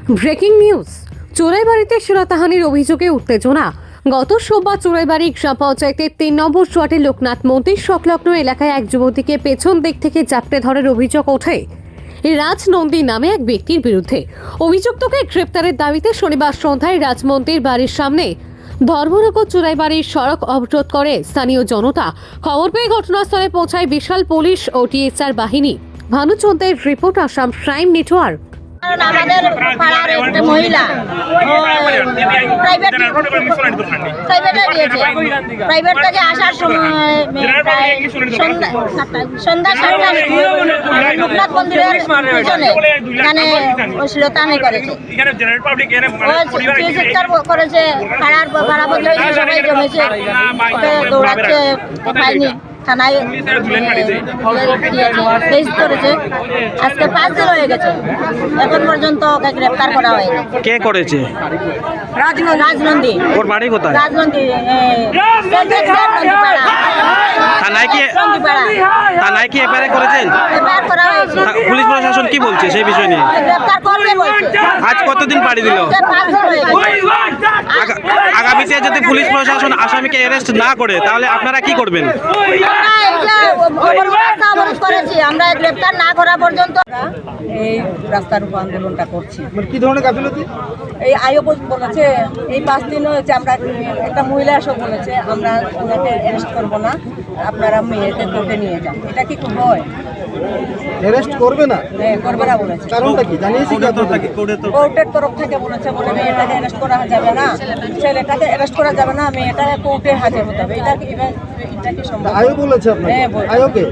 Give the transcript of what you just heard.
Breaking news. চোরাইবাড়িতে শ্লীলতাহানির অভিযোগে উত্তেজনা। গত সোমবার চোরাইবাড়ি গ্রাম পঞ্চায়েতের 3 নম্বর ওয়ার্ডের লোকনাথ মন্দির সংলগ্ন এলাকায় এক যুবতীকে পেছন দিক থেকে চাপটে ধরার অভিযোগ ওঠে রাজ নন্দী নামে এক ব্যক্তির বিরুদ্ধে। অভিযুক্তকে গ্রেপ্তারের দাবিতে শনিবার সন্ধ্যায় রাজ মন্দির বাড়ির সামনে ধর্মনগর চোরাইবাড়ির সড়ক অবরোধ করে স্থানীয় জনতা। খবর পেয়ে ঘটনাস্থলে পৌঁছায় বিশাল পুলিশ ও টিএসআর বাহিনী। ভানুচন্দ্রের রিপোর্ট, আসাম ক্রাইম নেটওয়ার্ক। কারণ আমাদের পাড়ার একটা মহিলা প্রাইভেট থেকে আসার সময় প্রায় সন্ধ্যা 7টার লোকনাথ মন্দিরের পিছনে এখানে শ্লীলতাহানি করেছে, করেছে। পাড়ার পাড়া বদলে সবাই জমেছে, দৌড়াচ্ছে, পাইনি থানায় কেস করেছে। আজকে 5 দিন হয়ে গেছে, এখন পর্যন্ত ওকে গ্রেফতার করা হয়নি। কে করেছে? রাজনন্দী। ওর বাড়ি কোথায়? রাজনন্দী থানায় কি এফআইআর করেছেন? করা হয়েছে। পুলিশ প্রশাসন কি বলছে সেই বিষয় নিয়ে? গ্রেফতার করবে বলছে। আজ কতদিন পাড়ি দিল? 5 দিন হয়ে গেছে। আগামীতে যদি পুলিশ প্রশাসন আসামিকে অ্যারেস্ট না করে তাহলে আপনারা কি করবেন? আমরা গ্রেফতার না করা পর্যন্ত এই রাস্তার উপর আন্দোলনটা করছি। কি ধরনের গাফিলতি? এই আইও বলেছে এই 5 দিন হয়েছে, আমরা একটা মহিলা এসে বলেছে আমরা ওনাকে অ্যারেস্ট করবো না, আপনারা মেয়েকে কোর্টে নিয়ে যান। এটা কি খুব হয়? অ্যারেস্ট করবে না? হ্যাঁ, করবে না বলেছে। কারণটা কি জানিয়েছি কি আপনাকে? কোর্টের তরফ থেকে বলেছে, বলে মেয়েটাকে অ্যারেস্ট করা যাবে না, ছেলেটাকে অ্যারেস্ট করা যাবে না, মেয়েটাকে কোর্টে হাজির হতে হবে। এটা কি সম্ভব? আয়ও বলেছে আপনাকে? হ্যাঁ, বলেছে। আয়োকে